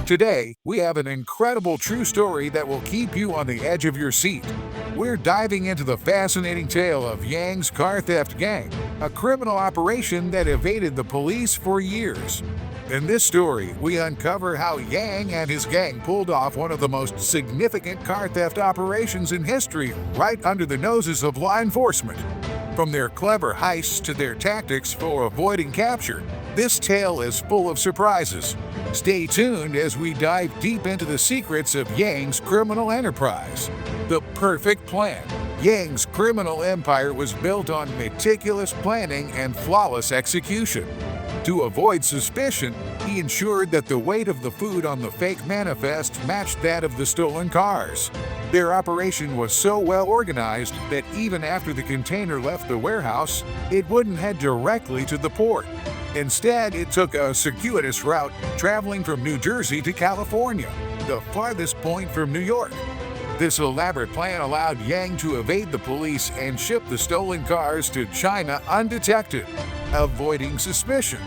Today, we have an incredible true story that will keep you on the edge of your seat. We're diving into the fascinating tale of Yang's car theft gang, a criminal operation that evaded the police for years. In this story, we uncover how Yang and his gang pulled off one of the most significant car theft operations in history right under the noses of law enforcement. From their clever heists to their tactics for avoiding capture, this tale is full of surprises. Stay tuned as we dive deep into the secrets of Yang's criminal enterprise. The perfect plan. Yang's criminal empire was built on meticulous planning and flawless execution. To avoid suspicion, he ensured that the weight of the food on the fake manifest matched that of the stolen cars. Their operation was so well organized that even after the container left the warehouse, it wouldn't head directly to the port. Instead, it took a circuitous route, traveling from New Jersey to California, the farthest point from New York. This elaborate plan allowed Yang to evade the police and ship the stolen cars to China undetected, avoiding suspicion.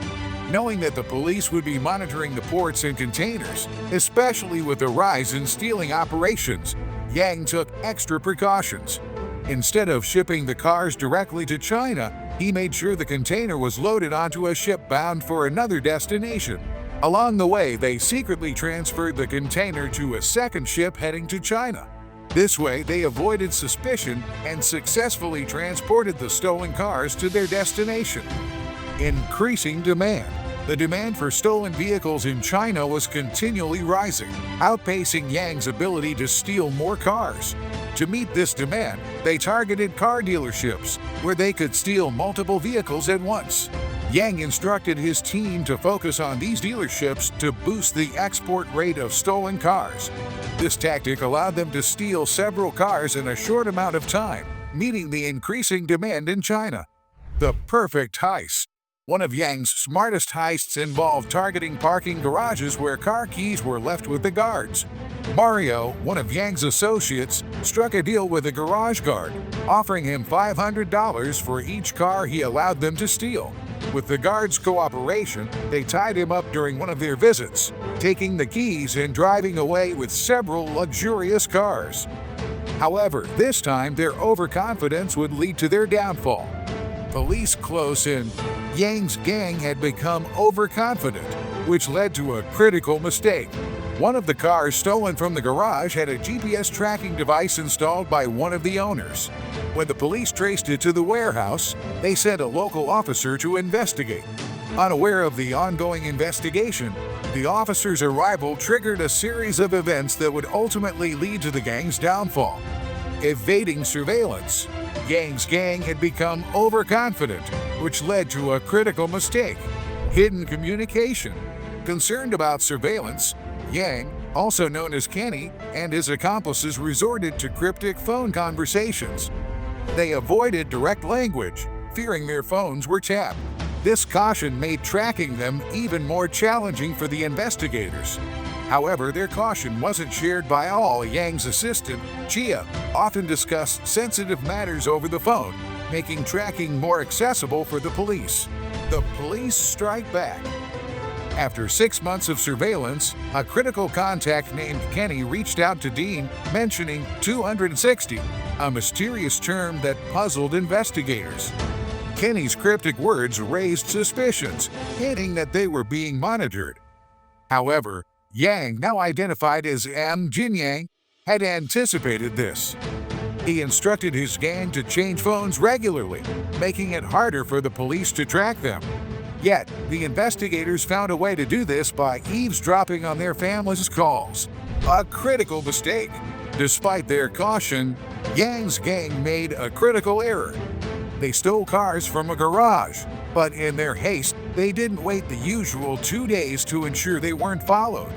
Knowing that the police would be monitoring the ports and containers, especially with the rise in stealing operations, Yang took extra precautions. Instead of shipping the cars directly to China, he made sure the container was loaded onto a ship bound for another destination. Along the way, they secretly transferred the container to a second ship heading to China. This way, they avoided suspicion and successfully transported the stolen cars to their destination. Increasing demand. The demand for stolen vehicles in China was continually rising, outpacing Yang's ability to steal more cars. To meet this demand, they targeted car dealerships, where they could steal multiple vehicles at once. Yang instructed his team to focus on these dealerships to boost the export rate of stolen cars. This tactic allowed them to steal several cars in a short amount of time, meeting the increasing demand in China. The Perfect Heist. One of Yang's smartest heists involved targeting parking garages where car keys were left with the guards. Mario, one of Yang's associates, struck a deal with a garage guard, offering him $500 for each car he allowed them to steal. With the guard's cooperation, they tied him up during one of their visits, taking the keys and driving away with several luxurious cars. However, this time their overconfidence would lead to their downfall. Police close in. Yang's gang had become overconfident, which led to a critical mistake. One of the cars stolen from the garage had a GPS tracking device installed by one of the owners. When the police traced it to the warehouse, they sent a local officer to investigate. Unaware of the ongoing investigation, the officer's arrival triggered a series of events that would ultimately lead to the gang's downfall. Evading surveillance. Yang's gang had become overconfident, which led to a critical mistake. Hidden communication. Concerned about surveillance, Yang, also known as Kenny, and his accomplices resorted to cryptic phone conversations. They avoided direct language, fearing their phones were tapped. This caution made tracking them even more challenging for the investigators. However, their caution wasn't shared by all. Yang's assistant, Chia, often discussed sensitive matters over the phone, making tracking more accessible for the police. The police strike back. After 6 months of surveillance, a critical contact named Kenny reached out to Dean, mentioning 260, a mysterious term that puzzled investigators. Kenny's cryptic words raised suspicions, hinting that they were being monitored. However, Yang, now identified as Jinyang, had anticipated this. He instructed his gang to change phones regularly, making it harder for the police to track them. Yet, the investigators found a way to do this by eavesdropping on their family's calls. A critical mistake. Despite their caution, Yang's gang made a critical error. They stole cars from a garage, but in their haste, they didn't wait the usual 2 days to ensure they weren't followed.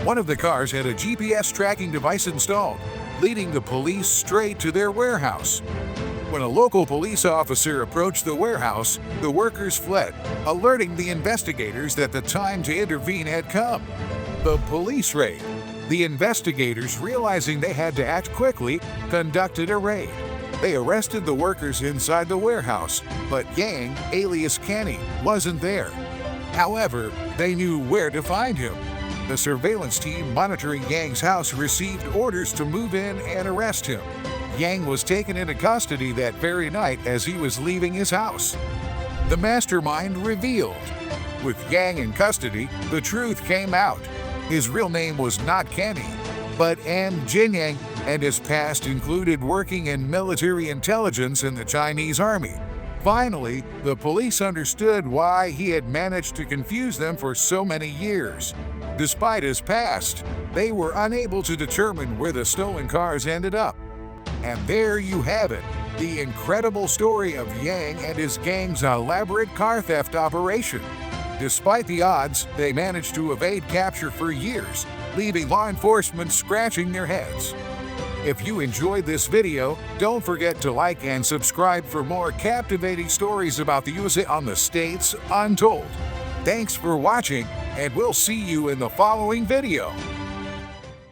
One of the cars had a GPS tracking device installed, leading the police straight to their warehouse. When a local police officer approached the warehouse, the workers fled, alerting the investigators that the time to intervene had come. The police raid. The investigators, realizing they had to act quickly, conducted a raid. They arrested the workers inside the warehouse, but Yang, alias Kenny, wasn't there. However, they knew where to find him. The surveillance team monitoring Yang's house received orders to move in and arrest him. Yang was taken into custody that very night as he was leaving his house. The Mastermind Revealed. With Yang in custody, the truth came out. His real name was not Kenny, but An Jinyang, and his past included working in military intelligence in the Chinese army. Finally, the police understood why he had managed to confuse them for so many years. Despite his past, they were unable to determine where the stolen cars ended up. And there you have it, the incredible story of Yang and his gang's elaborate car theft operation. Despite the odds, they managed to evade capture for years, leaving law enforcement scratching their heads. If you enjoyed this video, don't forget to like and subscribe for more captivating stories about the USA on the States Untold. Thanks for watching, and we'll see you in the following video.